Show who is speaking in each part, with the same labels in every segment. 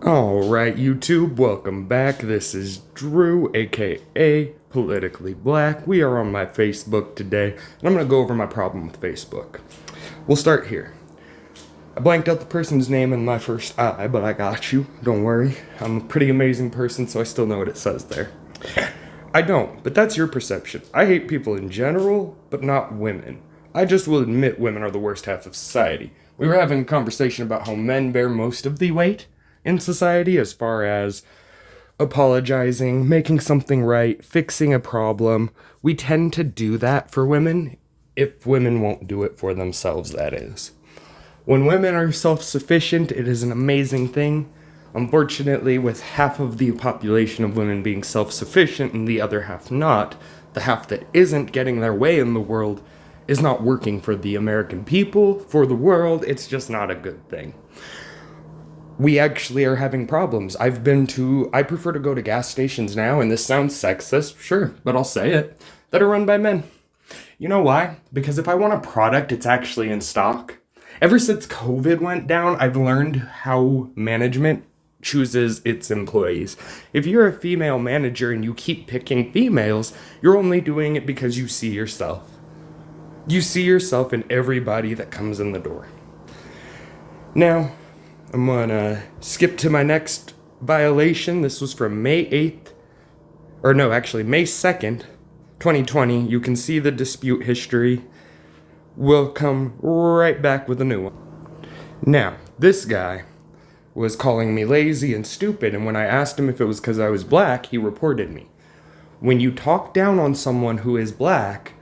Speaker 1: Alright, YouTube, welcome back. This is Drew, aka Politically Black. We are on my Facebook today, and I'm going to go over my problem with Facebook. We'll start here. I blanked out the person's name in my first eye, but I got you. Don't worry. I'm a pretty amazing person, so I still know what it says there. I don't, but that's your perception. I hate people in general, but not women. I just will admit women are the worst half of society. We were having a conversation about how men bear most of the weight in society as far as apologizing, making something right, fixing a problem. We tend to do that for women if women won't do it for themselves, that is. When women are self-sufficient, it is an amazing thing. Unfortunately, with half of the population of women being self-sufficient and the other half not, the half that isn't getting their way in the world is not working for the American people, for the world. It's just not a good thing. We actually are having problems. I prefer to go to gas stations now, and this sounds sexist, sure, but I'll say it, that are run by men. You know why? Because if I want a product, it's actually in stock. Ever since COVID went down, I've learned how management chooses its employees. If you're a female manager and you keep picking females, you're only doing it because you see yourself. You see yourself in everybody that comes in the door. Now, I'm gonna skip to my next violation. This was from May 2nd, 2020. You can see the dispute history. We'll come right back with a new one. Now, this guy was calling me lazy and stupid, and when I asked him if it was because I was black, he reported me. When you talk down on someone who is black,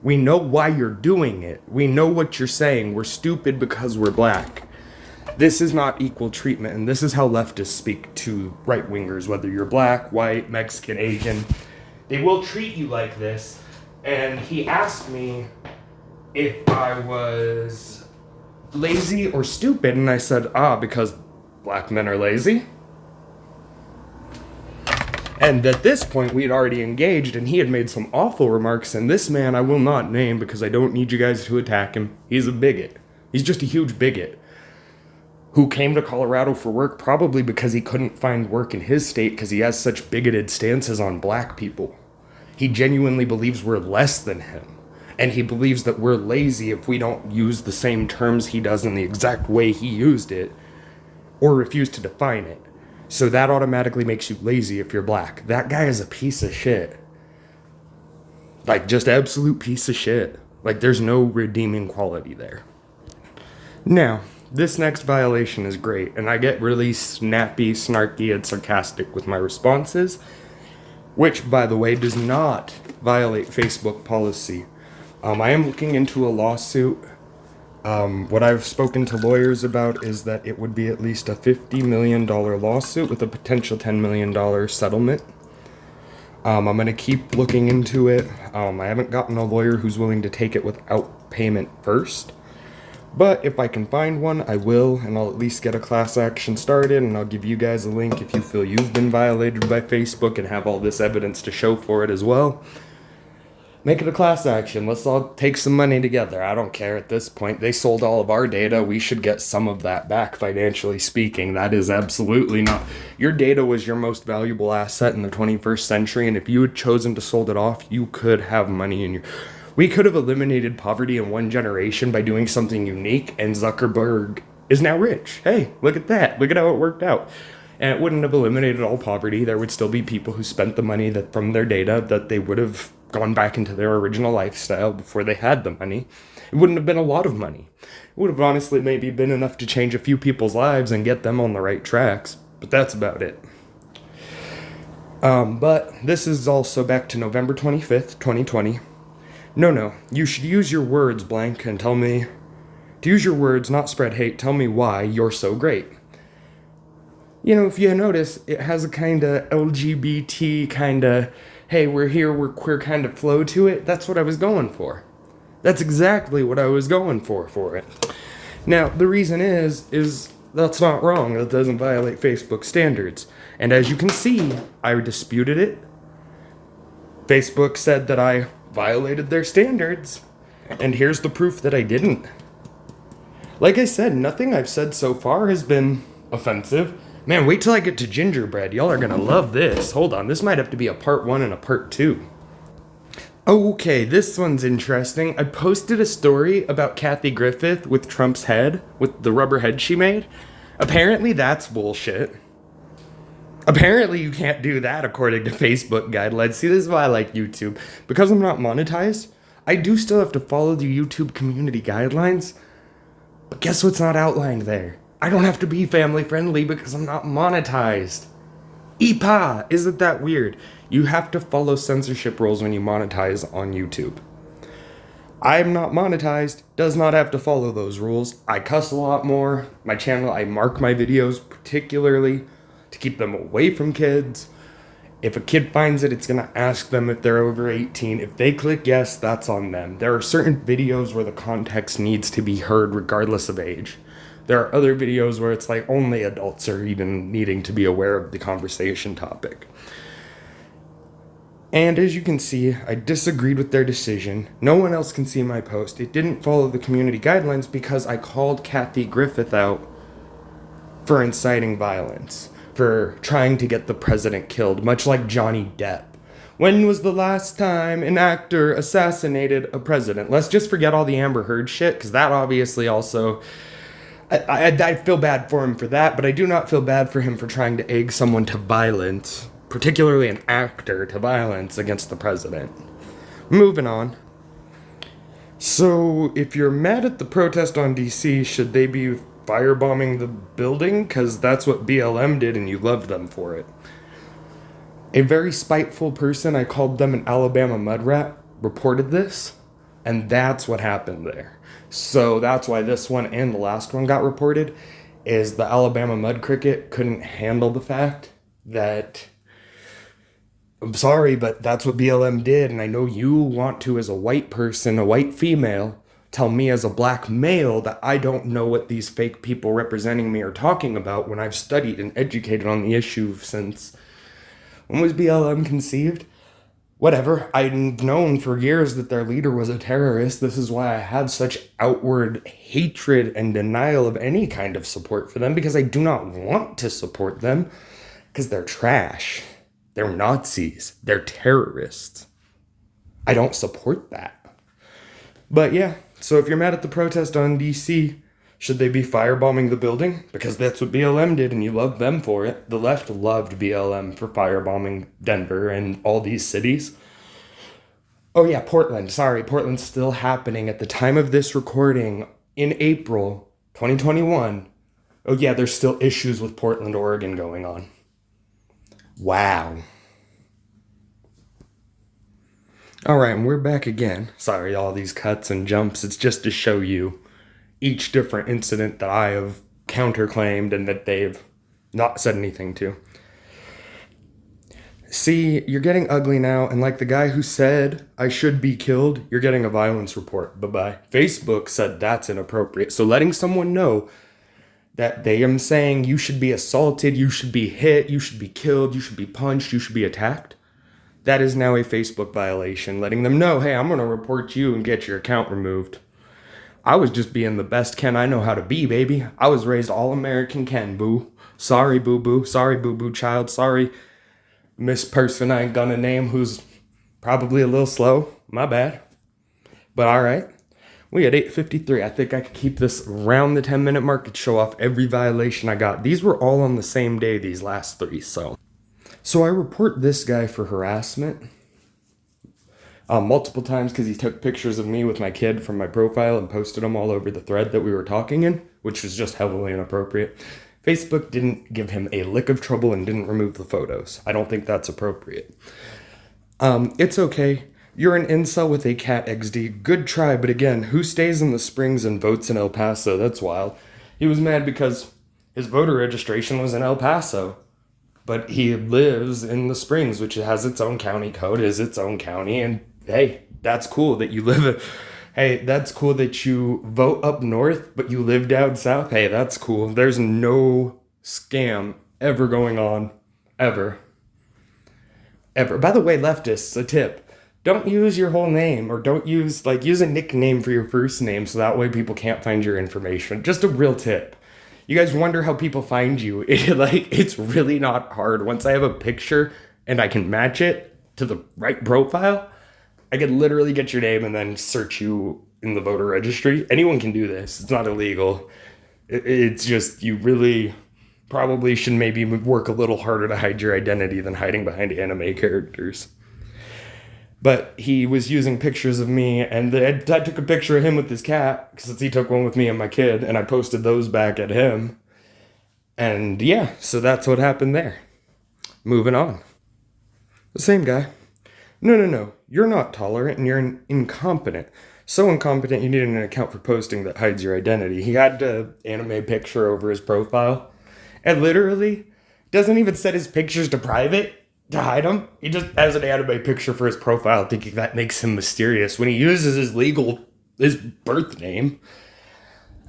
Speaker 1: we know why you're doing it. We know what you're saying. We're stupid because we're black. This is not equal treatment, and this is how leftists speak to right-wingers, whether you're black, white, Mexican, Asian. They will treat you like this, and he asked me if I was lazy or stupid, and I said, because black men are lazy. And at this point, we had already engaged, and he had made some awful remarks, and this man I will not name because I don't need you guys to attack him. He's a bigot. He's just a huge bigot who came to Colorado for work probably because he couldn't find work in his state because he has such bigoted stances on black people. He genuinely believes we're less than him. And he believes that we're lazy if we don't use the same terms he does in the exact way he used it, or refuse to define it. So that automatically makes you lazy if you're black. That guy is a piece of shit. Like, just absolute piece of shit. Like, there's no redeeming quality there. Now, this next violation is great, and I get really snappy, snarky, and sarcastic with my responses, which, by the way, does not violate Facebook policy. I am looking into a lawsuit. What I've spoken to lawyers about is that it would be at least a $50 million lawsuit with a potential $10 million settlement. I'm going to keep looking into it. I haven't gotten a lawyer who's willing to take it without payment first. But if I can find one, I will, and I'll at least get a class action started, and I'll give you guys a link if you feel you've been violated by Facebook and have all this evidence to show for it as well. Make it a class action. Let's all take some money together. I don't care at this point. They sold all of our data. We should get some of that back, financially speaking. That is absolutely not. Your data was your most valuable asset in the 21st century, and if you had chosen to sold it off, you could have money in your... We could have eliminated poverty in one generation by doing something unique, and Zuckerberg is now rich. Hey, look at that. Look at how it worked out. And it wouldn't have eliminated all poverty. There would still be people who spent the money that from their data that they would have gone back into their original lifestyle before they had the money. It wouldn't have been a lot of money. It would have honestly maybe been enough to change a few people's lives and get them on the right tracks. But that's about it. But this is also back to November 25th, 2020. No, you should use your words, blank, and tell me, to use your words, not spread hate, tell me why you're so great. You know, if you notice, it has a kind of LGBT kind of, hey, we're here, we're queer kind of flow to it. That's what I was going for. That's exactly what I was going for it. Now, the reason is that's not wrong. That doesn't violate Facebook standards. And as you can see, I disputed it. Facebook said that I violated their standards, and here's the proof that I didn't. Like I said, nothing I've said so far has been offensive. Man, wait till I get to gingerbread. Y'all are gonna love this. Hold on, this might have to be a part 1 and a part 2. Okay, this one's interesting. I posted a story about Kathy Griffith with Trump's head, with the rubber head she made. Apparently that's bullshit. Apparently you can't do that according to Facebook guidelines. See, this is why I like YouTube. Because I'm not monetized, I do still have to follow the YouTube community guidelines. But guess what's not outlined there? I don't have to be family friendly because I'm not monetized. Eepa! Isn't that weird? You have to follow censorship rules when you monetize on YouTube. I'm not monetized, does not have to follow those rules. I cuss a lot more. My channel, I mark my videos particularly to keep them away from kids. If a kid finds it, it's gonna ask them if they're over 18. If they click yes, that's on them. There are certain videos where the context needs to be heard regardless of age. There are other videos where it's like only adults are even needing to be aware of the conversation topic. And as you can see, I disagreed with their decision. No one else can see my post. It didn't follow the community guidelines because I called Kathy Griffith out for inciting violence, for trying to get the president killed, much like Johnny Depp. When was the last time an actor assassinated a president? Let's just forget all the Amber Heard shit, because that obviously also... I feel bad for him for that, but I do not feel bad for him for trying to egg someone to violence, particularly an actor, to violence against the president. Moving on. So, if you're mad at the protest on DC, should they be firebombing the building? Because that's what BLM did and you loved them for it. A very spiteful person, I called them an Alabama mud rat, reported this, and that's what happened there. So that's why this one and the last one got reported, is the Alabama mud cricket couldn't handle the fact that, I'm sorry, but that's what BLM did, and I know you want to, as a white person, a white female, tell me as a black male that I don't know what these fake people representing me are talking about when I've studied and educated on the issue since, when was BLM conceived? Whatever, I've known for years that their leader was a terrorist. This is why I had such outward hatred and denial of any kind of support for them, because I do not want to support them, because they're trash. They're Nazis. They're terrorists. I don't support that. But yeah, so if you're mad at the protest on DC, should they be firebombing the building? Because that's what BLM did and you loved them for it. The left loved BLM for firebombing Denver and all these cities. Oh yeah, Portland. Sorry, Portland's still happening at the time of this recording in April 2021. Oh yeah, there's still issues with Portland, Oregon going on. Wow. Alright, and we're back again. Sorry, all these cuts and jumps. It's just to show you each different incident that I have counterclaimed and that they've not said anything to. See, you're getting ugly now, and like the guy who said I should be killed, you're getting a violence report. Bye-bye. Facebook said that's inappropriate. So letting someone know that they am saying you should be assaulted, you should be hit, you should be killed, you should be punched, you should be attacked, that is now a Facebook violation. Letting them know, hey, I'm going to report you and get your account removed. I was just being the best Ken I know how to be, baby. I was raised all-American Ken, boo. Sorry, boo-boo. Sorry, boo-boo child. Sorry, Miss Person I ain't gonna name who's probably a little slow. My bad. But alright. We at 8:53. I think I could keep this around the 10-minute mark and show off every violation I got. These were all on the same day, these last three, so. So I report this guy for harassment. Multiple times because he took pictures of me with my kid from my profile and posted them all over the thread that we were talking in, which was just heavily inappropriate. Facebook didn't give him a lick of trouble and didn't remove the photos. I don't think that's appropriate. It's okay. You're an incel with a cat XD. Good try, but again, who stays in the Springs and votes in El Paso? That's wild. He was mad because his voter registration was in El Paso. But he lives in the Springs, which has its own county code, is its own county, and hey, that's cool that you hey, that's cool that you vote up north, but you live down south. Hey, that's cool. There's no scam ever going on. Ever. Ever. By the way, leftists, a tip. Don't use your whole name, or don't use a nickname for your first name so that way people can't find your information. Just a real tip. You guys wonder how people find you. It's really not hard. Once I have a picture and I can match it to the right profile, I could literally get your name and then search you in the voter registry. Anyone can do this. It's not illegal. It's just you really probably should maybe work a little harder to hide your identity than hiding behind anime characters. But he was using pictures of me, and I took a picture of him with his cat, since he took one with me and my kid, and I posted those back at him. And yeah, so that's what happened there. Moving on. The same guy. No. You're not tolerant, and you're incompetent. So incompetent you need an account for posting that hides your identity. He had an anime picture over his profile, and literally doesn't even set his pictures to private to hide them. He just has an anime picture for his profile, thinking that makes him mysterious when he uses his birth name.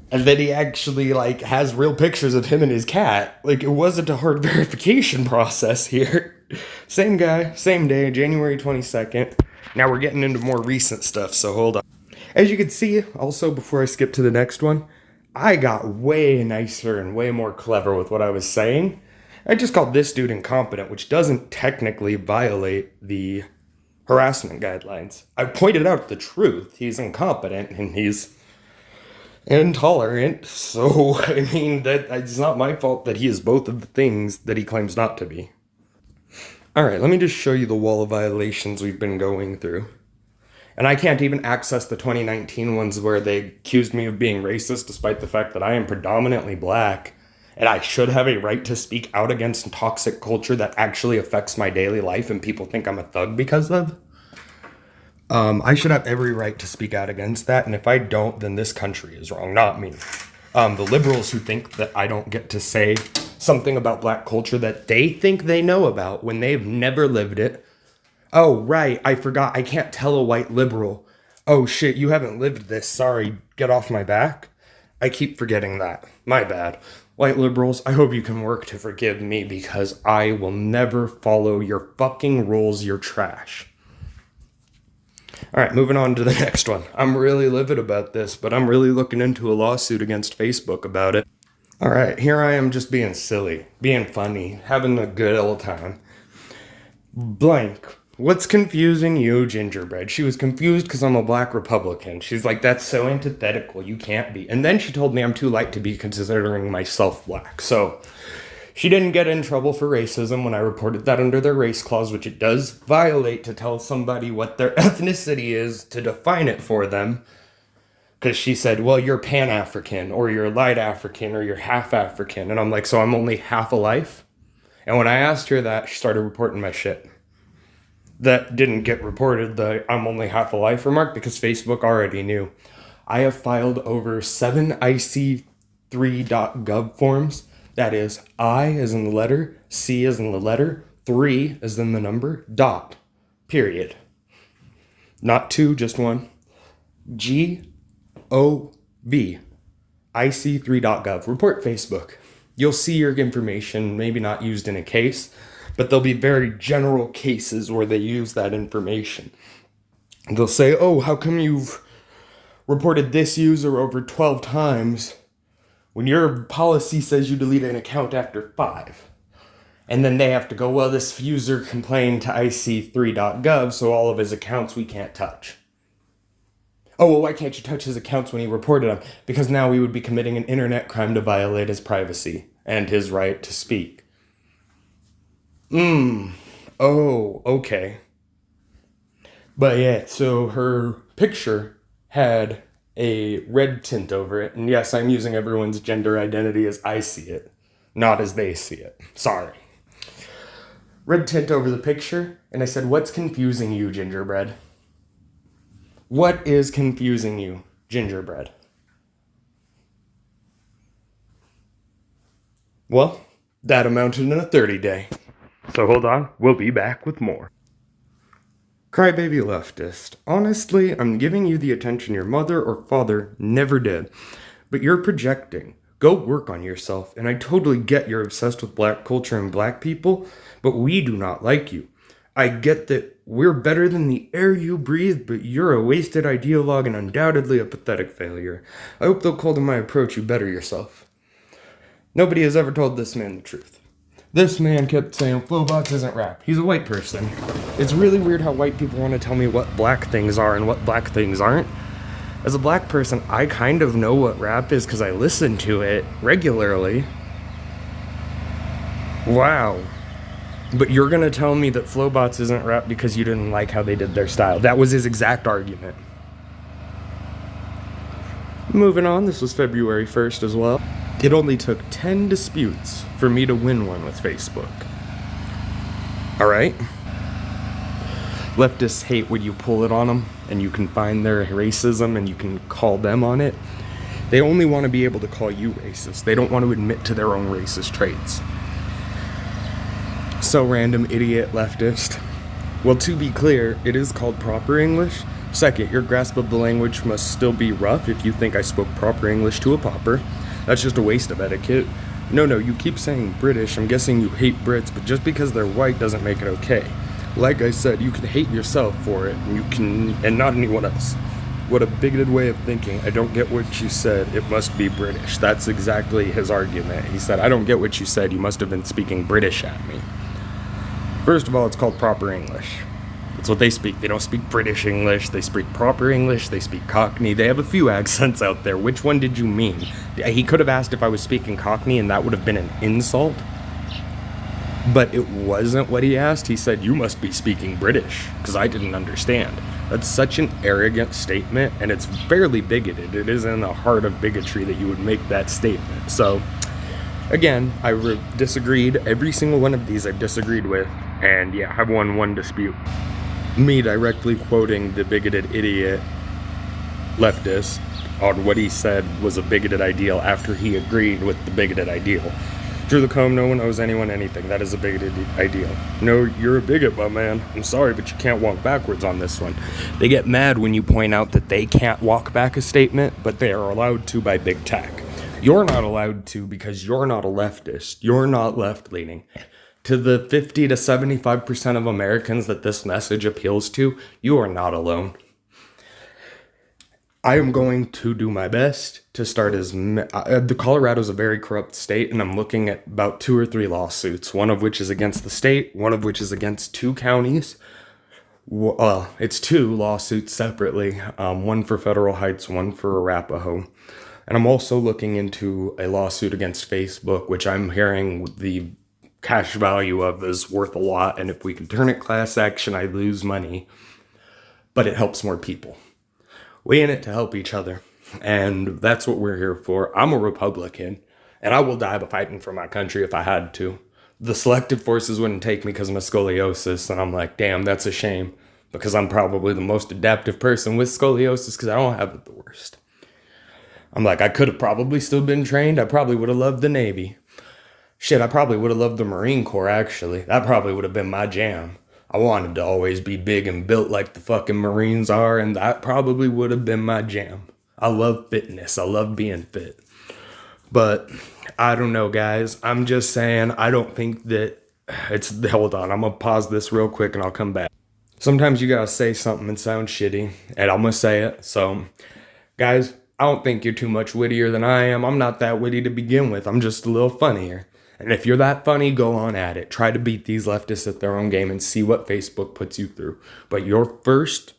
Speaker 1: And then he actually has real pictures of him and his cat. It wasn't a hard verification process here. Same guy, same day, January 22nd. Now we're getting into more recent stuff, so hold on. As you can see, also before I skip to the next one, I got way nicer and way more clever with what I was saying. I just called this dude incompetent, which doesn't technically violate the harassment guidelines. I pointed out the truth. He's incompetent and he's intolerant. So, it's not my fault that he is both of the things that he claims not to be. Alright, let me just show you the wall of violations we've been going through. And I can't even access the 2019 ones where they accused me of being racist, despite the fact that I am predominantly black. And I should have a right to speak out against toxic culture that actually affects my daily life and people think I'm a thug because of. I should have every right to speak out against that, and if I don't, then this country is wrong, not me. The liberals who think that I don't get to say something about black culture that they think they know about when they've never lived it. Oh, right, I forgot, I can't tell a white liberal, oh shit, you haven't lived this, sorry, get off my back. I keep forgetting that, my bad. White liberals, I hope you can work to forgive me because I will never follow your fucking rules, you're trash. Alright, moving on to the next one. I'm really livid about this, but I'm really looking into a lawsuit against Facebook about it. Alright, here I am just being silly, being funny, having a good old time. Blank. What's confusing you, Gingerbread? She was confused because I'm a black Republican. She's like, that's so antithetical, you can't be. And then she told me I'm too light to be considering myself black. So, she didn't get in trouble for racism when I reported that under their race clause, which it does violate to tell somebody what their ethnicity is to define it for them. Because she said, well, you're Pan-African, or you're light African, or you're half African. And I'm like, so I'm only half a life? And when I asked her that, she started reporting my shit. That didn't get reported, the I'm only half a life remark, because Facebook already knew. I have filed over 7 IC3.gov forms. That is, I as in the letter, C as in the letter, 3 as in the number, dot, period. Not 2, just 1. G-O-V, IC3.gov. Report Facebook. You'll see your information, maybe not used in a case, but there'll be very general cases where they use that information. They'll say, oh, how come you've reported this user over 12 times when your policy says you delete an account after 5? And then they have to go, well, this user complained to IC3.gov, so all of his accounts we can't touch. Oh, well, why can't you touch his accounts when he reported them? Because now we would be committing an internet crime to violate his privacy and his right to speak. Oh, okay. But yeah, so her picture had a red tint over it. And yes, I'm using everyone's gender identity as I see it, not as they see it. Sorry. Red tint over the picture, and I said, what's confusing you, Gingerbread? What is confusing you, Gingerbread? Well, that amounted in a 30-day. So hold on, we'll be back with more. Crybaby leftist. Honestly, I'm giving you the attention your mother or father never did. But you're projecting. Go work on yourself, and I totally get you're obsessed with black culture and black people, but we do not like you. I get that we're better than the air you breathe, but you're a wasted ideologue and undoubtedly a pathetic failure. I hope they'll call to my approach you better yourself. Nobody has ever told this man the truth. This man kept saying Flowbots isn't rap. He's a white person. It's really weird how white people want to tell me what black things are and what black things aren't. As a black person, I kind of know what rap is because I listen to it regularly. Wow. But you're gonna tell me that Flowbots isn't rap because you didn't like how they did their style. That was his exact argument. Moving on, this was February 1st as well. It only took 10 disputes for me to win one with Facebook. Alright? Leftists hate when you pull it on them and you can find their racism and you can call them on it. They only want to be able to call you racist. They don't want to admit to their own racist traits. So random idiot leftist. Well, to be clear, it is called proper English. Second, your grasp of the language must still be rough if you think I spoke proper English to a pauper. That's just a waste of etiquette. No, you keep saying British. I'm guessing you hate Brits, but just because they're white doesn't make it okay. Like I said, you can hate yourself for it, and not anyone else. What a bigoted way of thinking. I don't get what you said. It must be British. That's exactly his argument. He said, I don't get what you said. You must have been speaking British at me. First of all, it's called proper English. That's what they speak. They don't speak British English. They speak proper English. They speak Cockney. They have a few accents out there. Which one did you mean? He could have asked if I was speaking Cockney, and that would have been an insult. But it wasn't what he asked. He said, you must be speaking British, because I didn't understand. That's such an arrogant statement, and it's fairly bigoted. It is in the heart of bigotry that you would make that statement. So, again, I disagreed. Every single one of these I've disagreed with, and yeah, I've won one dispute. Me directly quoting the bigoted idiot leftist on what he said was a bigoted ideal after he agreed with the bigoted ideal. Drew the comb, no one owes anyone anything. That is a bigoted ideal. No, you're a bigot, my man. I'm sorry, but you can't walk backwards on this one. They get mad when you point out that they can't walk back a statement, but they are allowed to by big tech. You're not allowed to because you're not a leftist. You're not left-leaning. To the 50 to 75% of Americans that this message appeals to, you are not alone. I am going to do my best to start the Colorado's a very corrupt state, and I'm looking at about 2 or 3 lawsuits, one of which is against the state, one of which is against 2 counties. It's 2 lawsuits separately, one for Federal Heights, one for Arapahoe. And I'm also looking into a lawsuit against Facebook, which I'm hearing the cash value of is worth a lot, and if we can turn it class action, I lose money, but it helps more people. We in it to help each other, and that's what we're here for. I'm a Republican, and I will die fighting for my country if I had to. The selective forces wouldn't take me because of my scoliosis, and I'm like, damn, that's a shame, because I'm probably the most adaptive person with scoliosis because I don't have it the worst. I'm like, I could have probably still been trained. I probably would have loved the Navy. Shit, I probably would have loved the Marine Corps, actually. That probably would have been my jam. I wanted to always be big and built like the fucking Marines are, and that probably would have been my jam. I love fitness. I love being fit. But, I don't know, guys. I'm just saying, I don't think that hold on, I'm gonna pause this real quick and I'll come back. Sometimes you gotta say something and sound shitty, and I'm gonna say it. So, guys, I don't think you're too much wittier than I am. I'm not that witty to begin with. I'm just a little funnier. And if you're that funny, go on at it. Try to beat these leftists at their own game and see what Facebook puts you through. But your first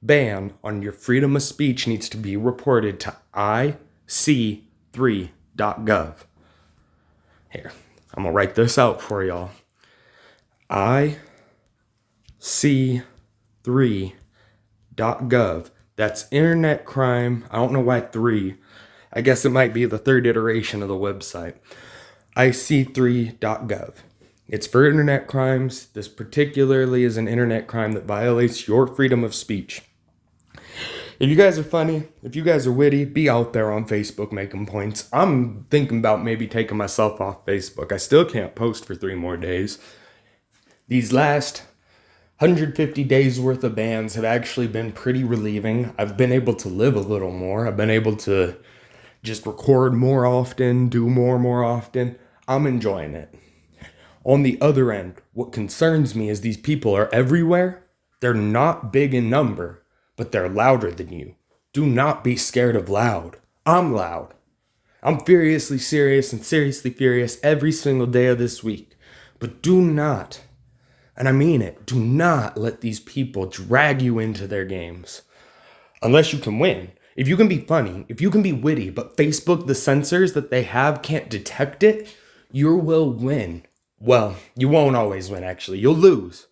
Speaker 1: ban on your freedom of speech needs to be reported to ic3.gov. Here, I'm going to write this out for y'all. ic3.gov. That's internet crime. I don't know why 3. I guess it might be the 3rd iteration of the website. ic3.gov. It's for internet crimes. This particularly is an internet crime that violates your freedom of speech. If you guys are funny, if you guys are witty, be out there on Facebook making points. I'm thinking about maybe taking myself off Facebook. I still can't post for 3 more days. These last 150 days worth of bans have actually been pretty relieving. I've been able to live a little more. I've been able to just record more often, do more often. I'm enjoying it. On the other end, what concerns me is these people are everywhere. They're not big in number, but they're louder than you. Do not be scared of loud. I'm loud. I'm furiously serious and seriously furious every single day of this week. But do not, and I mean it, do not let these people drag you into their games. Unless you can win. If you can be funny, if you can be witty, but Facebook, the sensors that they have can't detect it, you will win. Well, you won't always win, actually. You'll lose.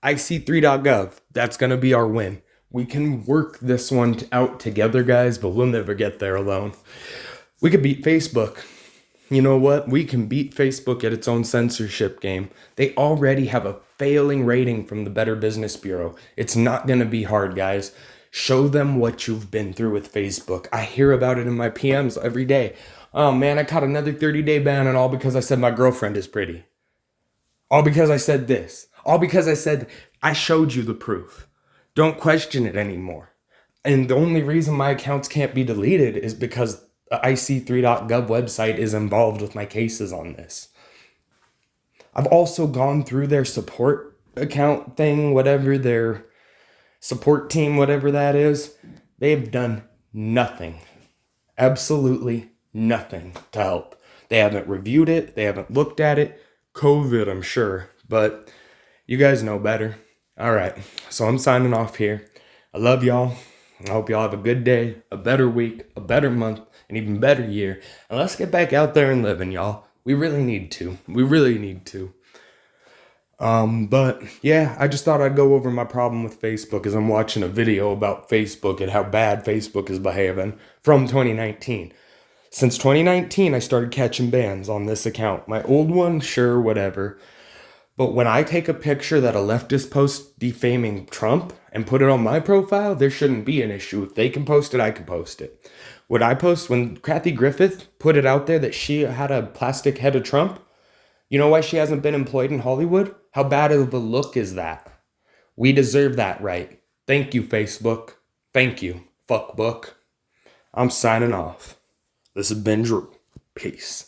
Speaker 1: IC3.gov, that's going to be our win. We can work this one out together, guys, but we'll never get there alone. We could beat Facebook. You know what? We can beat Facebook at its own censorship game. They already have a failing rating from the Better Business Bureau. It's not going to be hard, guys. Show them what you've been through with Facebook. I hear about it in my PMs every day. Oh man, I caught another 30-day ban, and all because I said my girlfriend is pretty. All because I said this. All because I said I showed you the proof. Don't question it anymore. And the only reason my accounts can't be deleted is because the IC3.gov website is involved with my cases on this. I've also gone through their support account thing, whatever their support team, whatever that is. They've done nothing. Absolutely nothing to help. They haven't reviewed it. They haven't looked at it. COVID, I'm sure. But you guys know better. All right. So I'm signing off here. I love y'all. I hope y'all have a good day, a better week, a better month, an even better year. And let's get back out there and living, y'all. We really need to. We really need to. But yeah, I just thought I'd go over my problem with Facebook as I'm watching a video about Facebook and how bad Facebook is behaving from 2019. Since 2019, I started catching bans on this account. My old one, sure, whatever. But when I take a picture that a leftist posts defaming Trump and put it on my profile, there shouldn't be an issue. If they can post it, I can post it. Would I post when Kathy Griffith put it out there that she had a plastic head of Trump? You know why she hasn't been employed in Hollywood? How bad of a look is that? We deserve that right. Thank you, Facebook. Thank you, fuckbook. I'm signing off. This has been Drew. Peace.